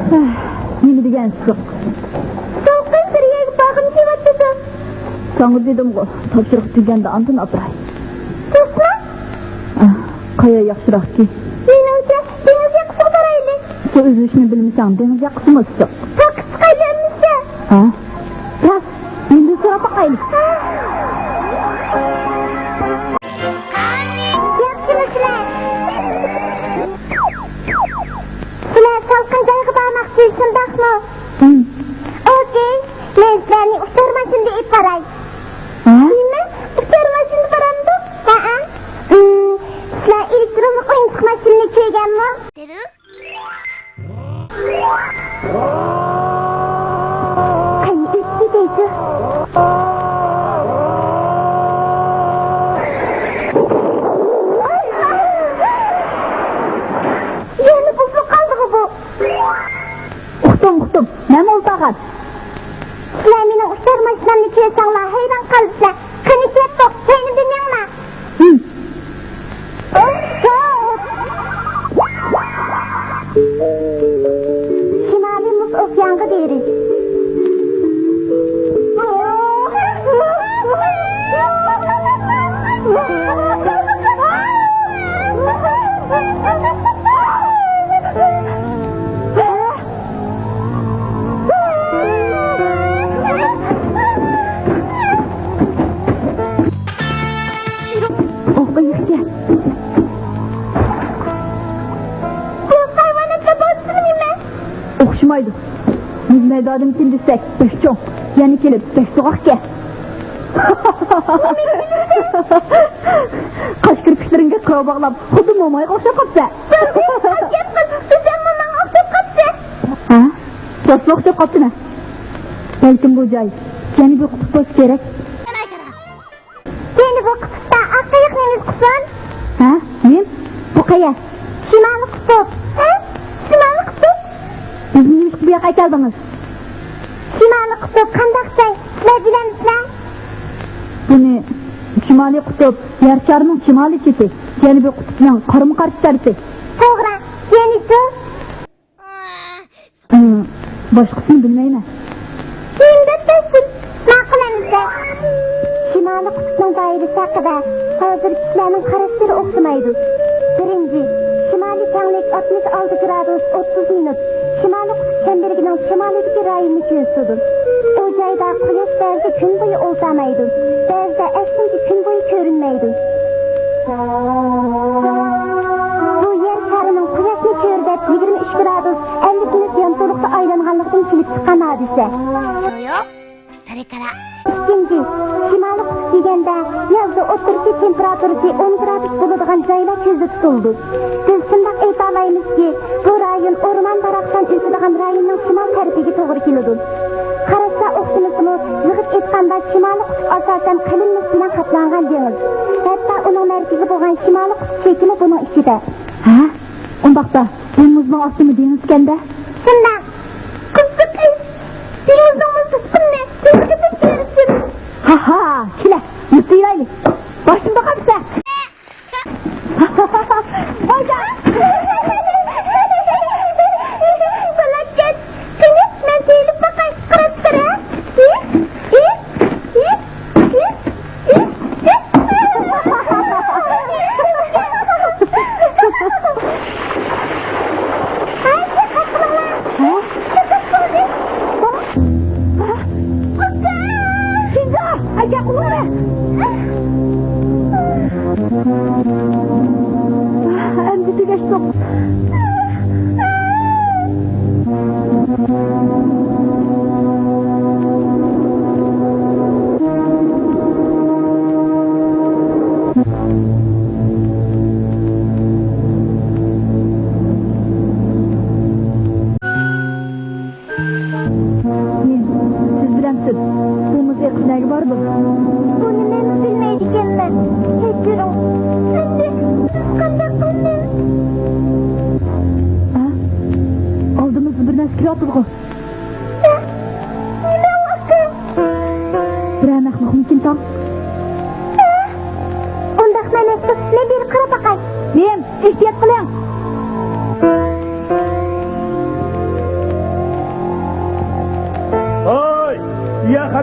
Nima degan so'q? So'qdan siriyaga bag'im kelayapti. Sana dedim-ku, topshiriq tuganda andin opiray. So'qma? Qaya yaxshiroq ki. Menimcha, dengiz yoqasiga boraylik. Su uzishni bilmasang, dengiz yoqasimi so'q? To'qis qaylanmisa. Ha? Ras, endi so'rab boqaylik. Sizlar salqin joyga bormoqchi shundaqmi? Okey, men sizlarni uchar mashinada ib boray. Nima? Uchar mashinada boramdi? Ha. Sizlar elektronlik o'yinchiq mashinani ko'rganmi? Qani o'tdi deydi. Yana buzib qoldi bu. Uqdim, nima o'ltag'an? Sizlar meni uchar mashinamni ko'rsanglar hayron qolibsizlar. Qani ketdik, seni bilmayman. Şimalî muz okyanga deriz. O'xshamaydi. Biz maydondan kelsak, beshcho'ng, yana kelib, beshto'qqa. Qosh kirpichlaringga qurol bog'lab, xuddi mo'mayga o'xshab qolsa. Bizdan mo'mayga o'xshab qolsa. Ha? To'sma o'xshab qolsa. Balkim bu joy Janubiy qutb bo'lsa kerak. Janubiy qutbda aqayiqningiz qilsin. Ha? Men bu qayer? Shimoliy qutb. Ha? Shimoliy qutb. Bizning ish bu yoqqa keldingiz. Shimoliy qutb qanday joy? Sizlar bilamsizlar? Buni Shimoliy qutb yer sharining shimoliy cheti, Janubiy qutbning qarama-qarshi tarafi. To'g'ri. Yenisi? Boshqasini bilmayman. Endi bilsin. Nima qilamiz? Shimoliy qutbning doirasi haqida hozir kishilarning qarashlari o'xshamaydi. Birinchi, shimoliy kenglik 66 gradus 30 minut. Shimoliy qutb chemberining shimolidagi rayonni ko'rsatadi. O joyda quyosh ba'zida kun bo'yi o'ltamaydi, ba'zida aslincha kun bo'yi ko'rinmaydi. Bu yer sharining quyoshni ko'rib 23 gradus 50 minut yo'nto'liqda aylanganlikdan kelib chiqqan hodisa. İkinci, Şimalî qutb deganda yozda o'rtacha temperaturasi 10 gradus bo'ladigan joylar ko'zda tutildi. Biz shunday ayta olamizki, bu rayon o'rmon daraxtdan o'sadigan rayonning shimol tarafiga to'g'ri keladi. Qarashsa o'xshamasmi, yig'ib aytganda Şimalî qutb asosan qalin muz bilan qoplangan dengiz. Hatto uning markazi bo'lgan Şimalî qutb chekini buning ichida. Ha? Undaqda dengizning ostimi dengiz ekanda? Shunday. Qiziq. Dengizning ustini dengizga ko'rsin. Ha, kela, yutaylik. Boshimda qolsa. Boyga. Balaket, seni men telif bakay qirib-qira. Endi tugashdim. Siz bilamsiz, bu muzey qishlari bormi? Buni men bilmaydiganman. Kechiring. Qanday qildim? Ha? Oldimizda bir narsa kiryapti-ku. Nima vaqti? Bir aniqlik mumkin tom. Undaq manasi men bir qarab baqay. Men ehtiyot qiling.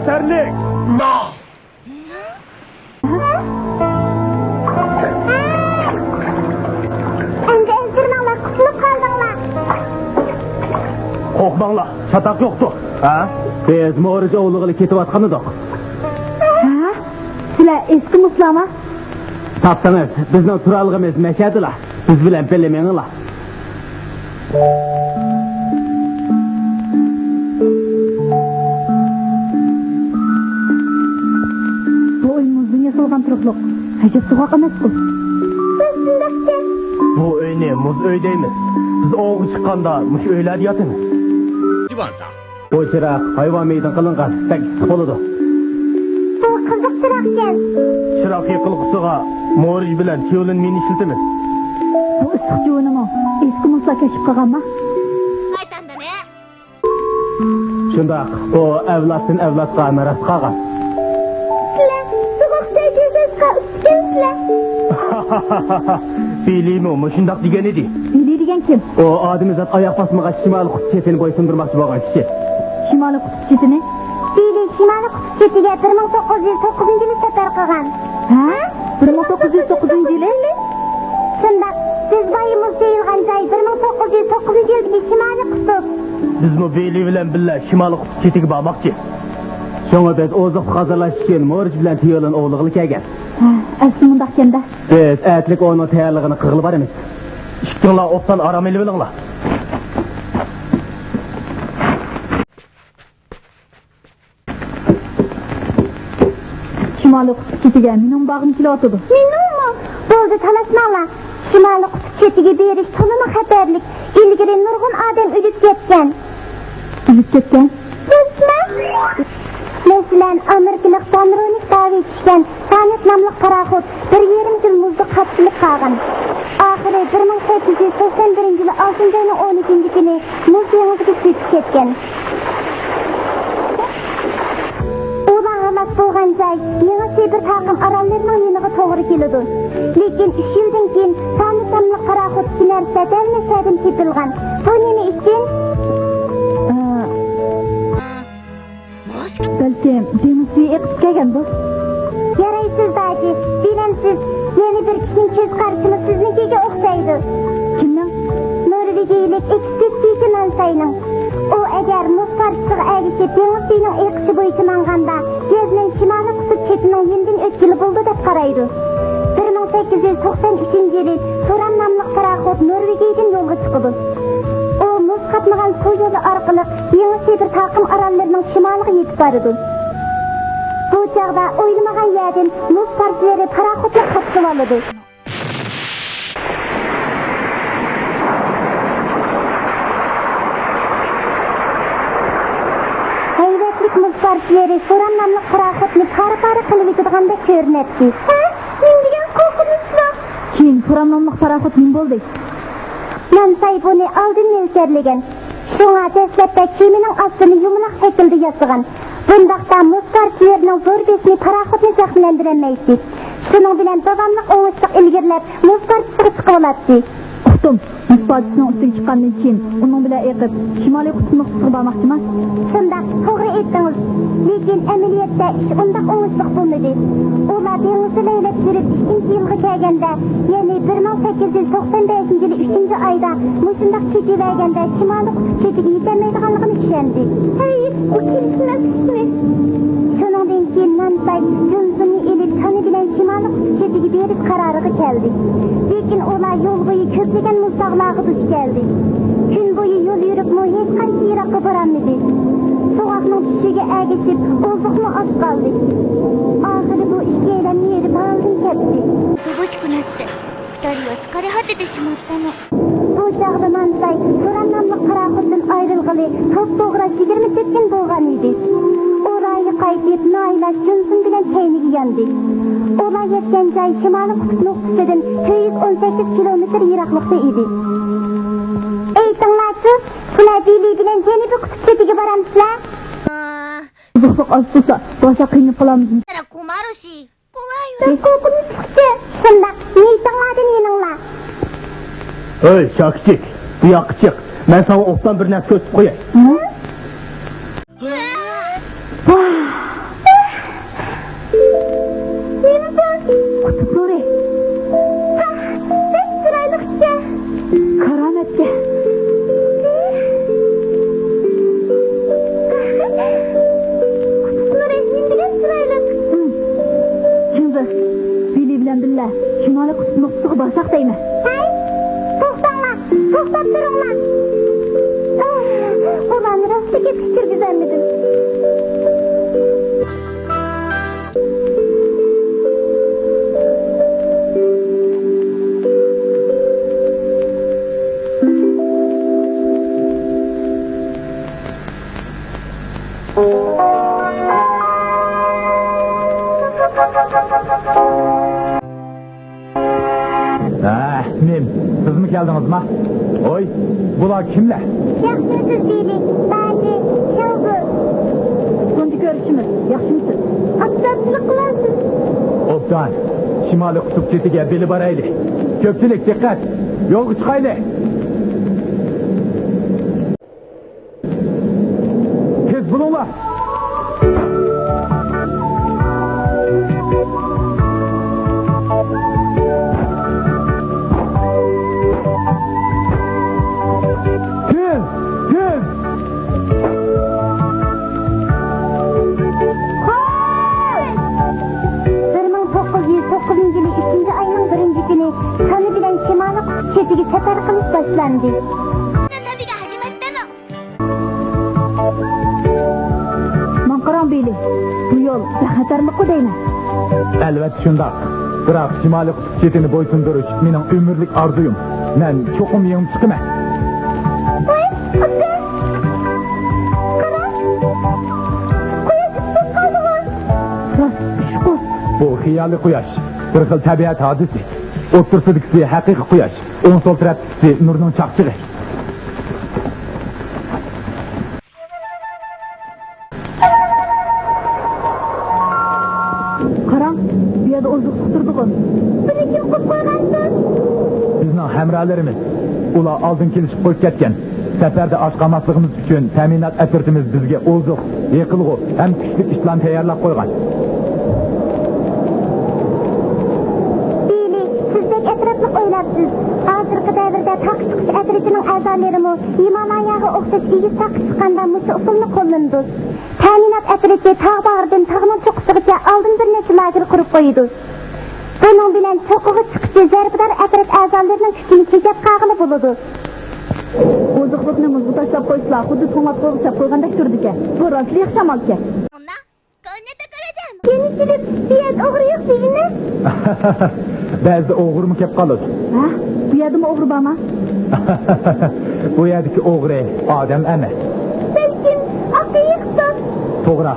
Xatarlik. Endi ezdirmanglar, qutulib qoldinglar. Qo'rqmanglar, chataq yo'qdir. Ha? Biz Mo'riz ovlig'iga ketayotgan edik. Ha? Sizlar eski muslama? Tapsangiz, bizning turallig'imiz mashadilar. Biz bilan biliminglar. Bu uyimizning yasalgan turuqliq. Hajat so'qoq emas-ku. Bu uyni muz uy deymiz. Biz ovga chiqqanda mush uylarda yotamiz. Bu chiroq hayvon meydon qilingan 8 bo'ladi. Bu qiziq chiroqkan. Chiroq yiqilg'isiga Mo'riz bilan Tiyolin meni ishlatamiz. Bu issiq jo'nimi eski musla kashf qilganmi? Shundoq, u avloddan avlodga meros qolgan. Bilimi shundoq degan edi. Bili degan kim? O odamzat oyoq bosmaga shimoliy qutb chetini bo'ysundirmoqchi bo'lgan kishi. Shimoliy qutb chetini? Bili shimoliy qutb chetiga 1909-yili safar qilgan. Ha? 1909-yili? Shundoq, siz boyimiz deyilgan joy 1909-yildagi shimoliy qutb. Biz bu Bili bilan birga shimoliy qutb chetiga bormoqchi. Şoňa biz oziq hazırlaş üçün Mo'riz bilan Tiyolin ovlig'iga kelgan. Ha, asli mundaq kenda. Biz aytlik onun tayyorligini qilib boramiz. Ikkinglar o'tdan aram elib olinglar. Shimoliy qutb chetiga mening bag'im kelyotdi. Meningmi? Bo'ldi, talashmanglar. Shimoliy qutb chetiga berish to'liq xatarlik. Ilgari nurg'un odam o'lib ketgan. O'lib ketgan? Masalan, Amerikalik Donronik davi tushgan Sanet nomli paraxod 1,5 yil muzda qattiq qolgan. Oxiri 1881-yili 6-oyning 12-kuni muz dengiziga ketib ketgan. Ular halok bo'lgan joy yangi bir taqim orollarning yeniga to'g'ri keladi. Lekin 3 yildan keyin Sanet nomli paraxod kinar sadalmashadan ketilgan. Bu nima uchun? Balki dengizga eqib kelgan bu. Yaraysiz daji, bilemsiz, yeni bir kişinin köz karşılığı siznikiga o'xshaydi. Kimning? Norvegiyalik ekspedisiya mansayning. U agar muz qarshisiga erishib dengizning eqishi bo'yicha manganda, yerning shimoliy qutb chetining yendan o'tkili bo'ldi deb qaraydi. 1893-yili Turan nomli paraxod Norvegiyadan yo'lga chiqdi. O muz qatmagan suv yo'li orqali yangi bir taqim orollarning shimoliga yetib bordi. Bu chaqda o'ylamagan yerdan muz parchalari paraxodga qatib oldi. Hayratlik muz parchalari Turan nomli paraxodni par-par qilib o'tgandek ko'rinadi. Ha, menga qo'rqinchli. Keyin Turan nomli paraxod nima bo'ldi? Mansay buni oldin mo'ljallagan. Shunga dastlabda kemining ostini yumaloq shaklda yasagan. Bundaqda muz parchalarining zo'r besini paraxodni zaxmlandirolmaydi. Shuning bilan davomli o'ngishliq ilgirlab muz parchasiga chiqib oladi. Uqdim, muz parchasining ustiga chiqqandan keyin uning bilan eqib shimoliy qutbni qutib bormoqchiman. Shundoq, to'g'ri aytdingiz. Lekin amaliyotda ish undaq o'ngishliq bo'lmadi. Ular dengizni laylab yurib 2-yilga kelganda, ya'ni 1895-yili 3-oyda mushundaq chetiverganda shimoliy qutb chetiga yetolmaydiganligini tushundi. Hey, u kimsizmi? Shundan keyin Mansay Johnsonni elib tani bilan shimoliy qutb chetiga berib qaroriga keldi. Lekin ular yo'l bo'yi ko'plagan muztag'larga duch keldi. Kun bo'yi yo'l yurib hech qancha yiroqqa borolmadi. So'g'aqning tushiga ergashib, oziqni oz qoldi. Oxiri bu ikkalan yeri baldan ketdi. 乏しくなって二人は疲れ果ててしまったの。 Bu chaqda Mansay Turan nomli paraxoddan ayrilg'ili to'g'ri 28 kun bo'lgan edi. Orayga qaytib noiloj Johnson bilan kayniga yondi. Ular yetgan joy shimoliy qutb nuqtasidan 218 kilometr yiroqlikda edi. Aytinglarchi, bular Bili bilan janubiy qutb chetiga boramizlar? Uzoqroq olib bo'lsa, boshqa qiynab qolamiz. たら困るし、怖いわ。 Qo'rqinchli. Shundoq, neytinglardan yeninglar. Ey, Şakçık, bu yoqqa chiq. Men sana o'tdan bir narsa ko'rsatib qo'yay. Selametke. Kutusunu resmindigen sırayla. Şimdi Billy bilen billa Şimali kutusunu kutuğa barsak deymi. Hey, toxtanglar, toxtab durunglar. Ulan rastlıca fikir güzelmedin. Nim, siz mi geldiniz mi? Oy, bular kimler? Yaxşısız değilik, bazı, çalgı. Sonuncu görüşümüz. Yaxşı mısın? Atlatçılık kılarsın. Obdan, Şimali kutup çetige beli baraylı. Köpçülük dikkat, yol çıkaylı. Tez bulunlar. Çetigi sefer kılıç başlandı. Manqaran Billy. Bu yol xatarlıqı deymi. Elbette şundak. Bırak Şimali kutup çetini boysunduruş mening ömürlük arzuyum. Men çokum yığım çıkıma. Hey, Akke! Kara! Kuyaş üstsüz kaldı var. Şukur. Bu hiyali kuyaş. Bir xil tabiat hadisi. O'ttirsidikisi haqiqiy quyosh, o'ng so'l tarafdikisi nurning chaqchig'i. Qarang, bu yerda oziq turdigan. Buni kim qilib qo'ygansiz? Bizning hamrohlarimiz. Ular oldin kelishib qo'yib ketgan. Safarda och qolmasligimiz uchun ta'minot atirtimiz bizga oziq, yiqilg'u ham kuchli ishlarni tayyorlab qo'ygan. Oylabsiz. Hazırkı devirde tak çıkış edilişinin əzalarımı Himalayaga oxşaş iyi tak çıkanda mışı usulunu kullandı. Təminat edilişi tağ bağırdan tağının çoxusıqıca aldın bir neçə lager kurup koydu. Bunun bilen çoxuğu çıkışı zərbidar edilip əzalarının küçünü kecep qağılı buludu. Oziqliqni muzga tashlab qo'yishlar, xuddi to'ng'at qo'g'ishab qo'ygandek turdi-ku. Bu rostli yaxshamalki. Ona, ko'rnata ko'radim. Yeni gidip diyet oğru yok deyinmi? Ba'zida o'g'ri kelib qoladi. Ha? Bu yerdami o'g'ri bormi? Bu yerdagi o'g'ri odam emas. Belkim aqiyiqdir. To'g'ri,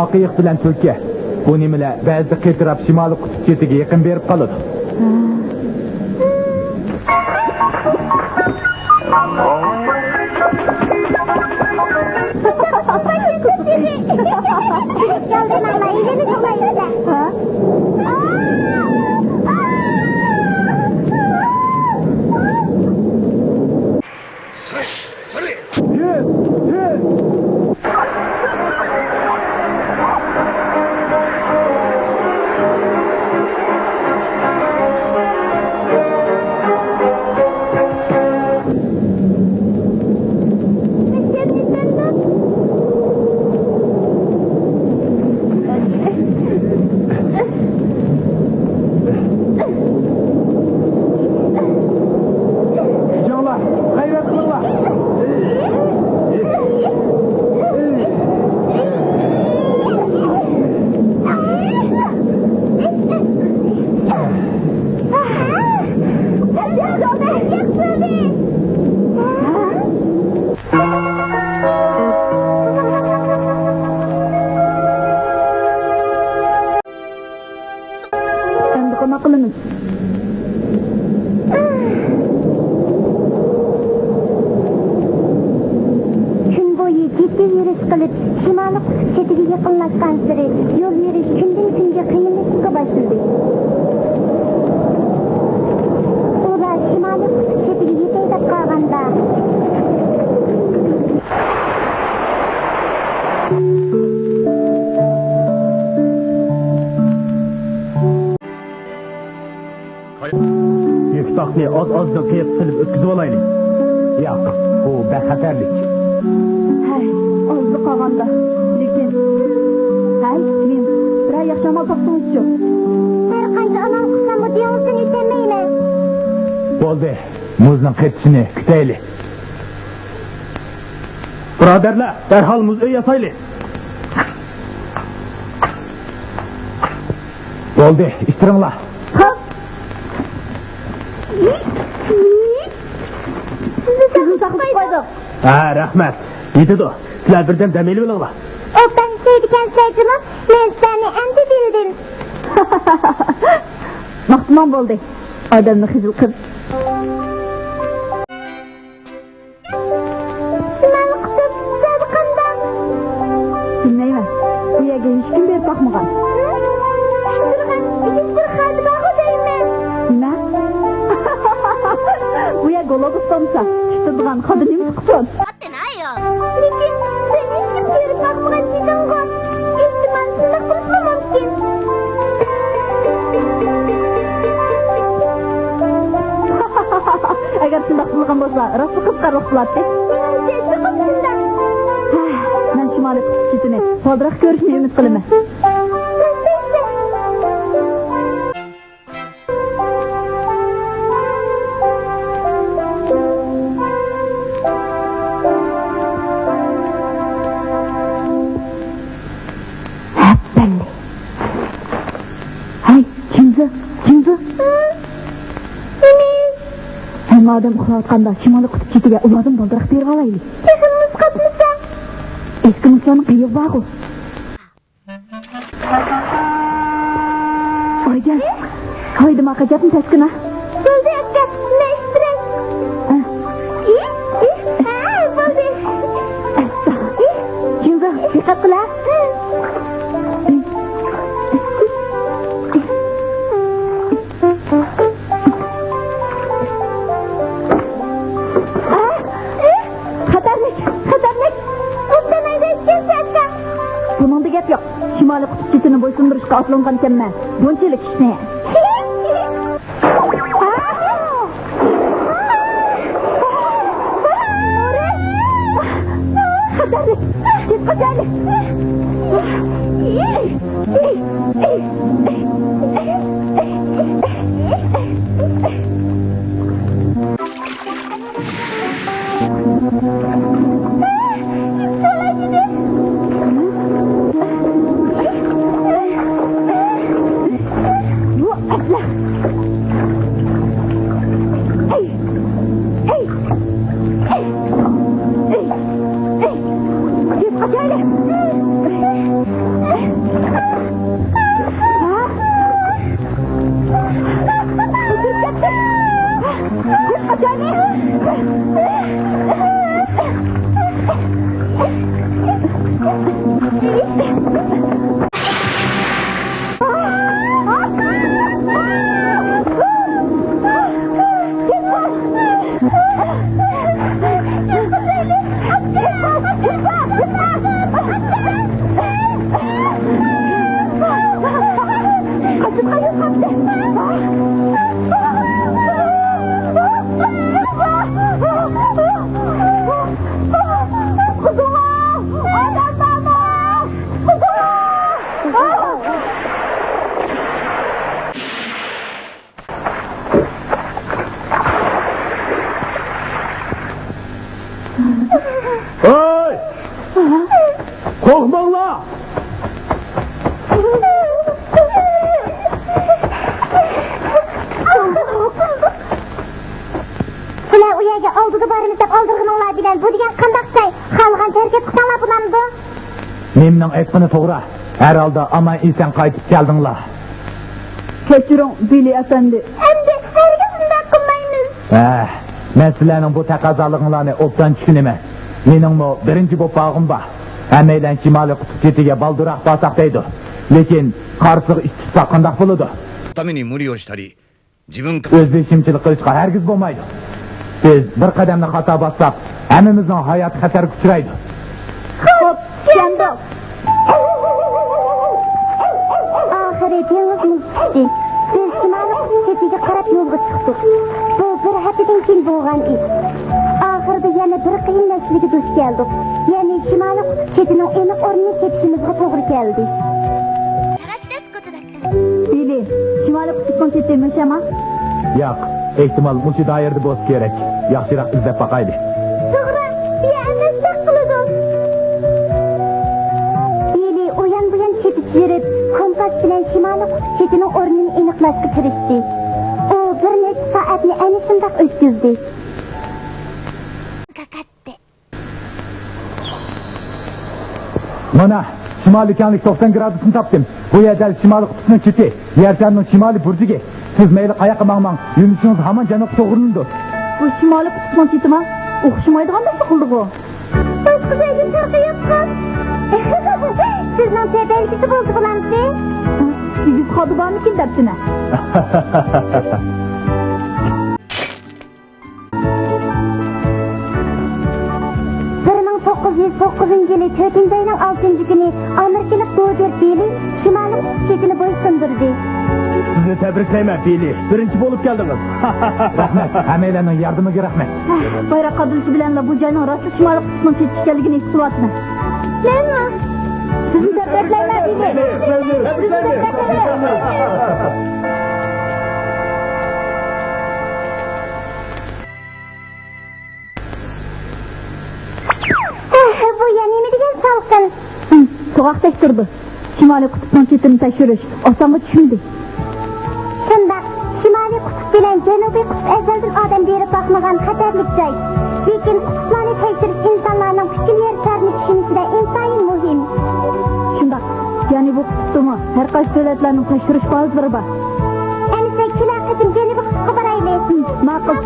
oqiyiq bilan tulki. Bu nimalar ba'zida qetirab Shimoliy qutb chetiga yaqin berib qoladi. Yaldırmanla ilgili kolaylıkla. Ha? Şimalii qutb chetiga yaqinlashgan sari yo'l yurish kundan kunga qiyinlashishga boshladi. Ular Shimoliy qutb chetiga yetay deb qolganda Yüktakni az-azdan qiyib silib o'tkazib olaylik. Yo'q, bu bexatarlik. Hey, ozli qolganda. Lekin hey, men bir yaxshi amal topsangiz-chi. Her qancha amal qilsam bu deyolsin yetemayman. Bo'ldi, muzning ketishini kutaylik. Birodarlar, darhol muz uy yasaylik. Bo'ldi, ishtiringlar. Hop. Sizni saqlab qo'ydik. Ha, rahmat. Yetidi. Sizlar birdan damayli bo'linglar. O'qdan şeydiken saycımı ben seni endi bildim. Maqtimon bo'ldi. Odamni xizil qilib. Nimani qilib sadaqandan? Bilmayman. Bu yerga hech kim berib boqmagan. Turgan bir xat bor deyman. Nima? Bu yer globus tomsa. Tutadigan xodinimiz qilsin. 持ってないよ Lekin sen hech kim berib boqmagan deding-ku. Ehtimol shunday qilishim mumkin. Agar shunday qilgan bo'lsa, rost qiziqarli bo'ladi. Men Shimoliy qutb chetini to'g'riroq ko'rishni umid qilaman. Hey, kimdi? Hamma odam uxlayotganda Shimoliy qutb chetiga ulardan boldiroq berib olaylik. Kızımız kapmasa. Eski musulmon qiyiq bor-ku. Oygan. Haydi maqajatni taskina. Buldu akka. Ne istirek? Ha, buldu. Kimdi? Diqqat qila. Xatarlik. Bundan aydaşken akka. Bunun gap yo'q. Shimoliy qutb chetini bo'ysundirishga otlangan ekanman. Bunchalik ishni. Xatarlik. Xatarlik. Bu asla. Git kaçayla. Hey! Korkmanglar! Ular u yerga oldiga boramiz deb oldirganlar bilan bu degan qandoqsay xalqan harakat qilsanlar bularni. Memning aytgani to'g'ri. Har holda aman eson qaytib keldinglar. Kechiring, Bili efendi. Endi hargiz bunday qilmaymiz. Men sizlarning bu taqozolig'inglarni obdan tushunaman. Meningmi birinchi bo'lib bag'im bor. Hammaylar Shimoliy qutb chetiga baldiroq borsak deydi. Lekin qarsiq ish tutsa qandoq bo'ladi? ために無理をしたり自分 O'zbekchimchilik qilishga hargiz bo'lmaydi. Biz bir qadamni xato bossak, hammamizning hayot xatarga uchraydi. Xo'p, keldik. Oxiri dengizimiz tushdi. Biz Shimoliy qutb chetiga qarab yo'lga chiqdik. Bu bir haftadan keyin bo'lgan ish. ahırda yana bir qiyin masalaga duch keldik. Yani Shimoliy qutb chetining aniq o'rnini tepishimizga to'g'ri keldi. 探し出すことだったの。 Bili, Shimoliy qutbning cheti mashama? Yo'q, ehtimol mushu doirada bo'lsa kerak. Yaxshiroq izlab boqaylik. To'g'ri, biyamasdak qiladi. Bili uyan buyan ketib yurib, kompas bilan Shimoliy qutb chetining o'rnini aniqlashga kirishdi. U bir necha soatni ana shundoq o'tkazdi. かかって。 Mana Shimoliy kenglik 90 gradusni topdim. Bu yerda Shimoliy qutbning cheti, yer sharning shimoliy burjiga. Siz mayli qayoqqa mangmang, yunishingiz hamon janubga to'g'rilanadi. Bu Shimoliy qutbning chetimi? O'xshamaydigan narsa qildi bu. Boshqa joyga farqi yo'q. Sizning tebelgisi bo'ldi bilamsiz? Siz xodi bormikin debsine? 1909 yılı 4. ayının 6. günü Amerikalık Robert Bili Shimoliy qutb chetini bo'ysundurdi. Sizni tabriklayman, Bili. Birinchi bo'lib keldingiz. Rahmat, hammalarning yordamiga rahmat. Bayroq qadilishi bilan bu joyning rosti Shimoliy qutbning cheti ekanligini his qilyapman. Nima? Sizni tabriklayman, Bili. Bu yanimi degan salqin. Soğuk tektirdi. Shimoliy qutbning chetini tekshirish osonga tushmadi. Shundoq, Shimoliy qutb bilan Janubiy qutb azaldan odam berib boqmagan xatarlik joy. Lekin qutblarni tekshirish insonlarning fikr yer sharini tushunishida intayin muhim. Shundoq, ya'ni bu qutbni har qaysi davlatlarning tekshirish bazalari bor. Endi kelar qatim Janubiy qutbga boraylik. Ma'qul.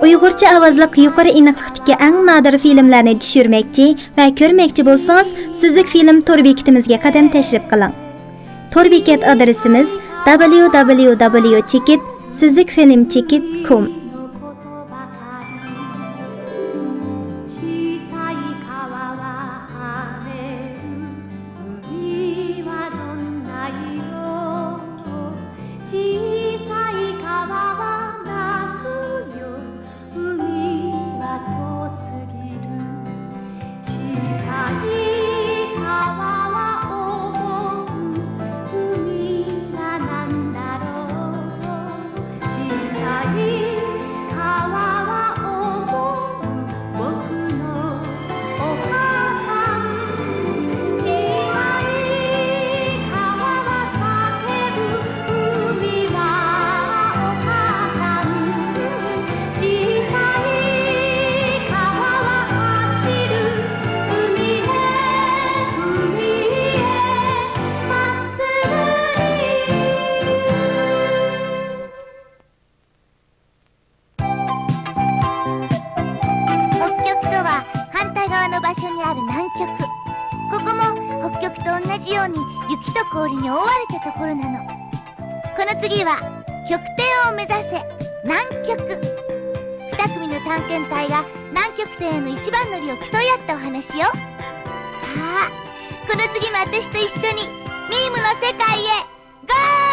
Uyg'urcha ovozli yuqori aniqlikdagi eng nodir filmlarni tushirmoqchi va ko'rmoqchi bo'lsangiz, Suzuk film tor bekitimizga qadam tashrif qiling. Tor bekat adresimiz www.suzukfilm.com. Go!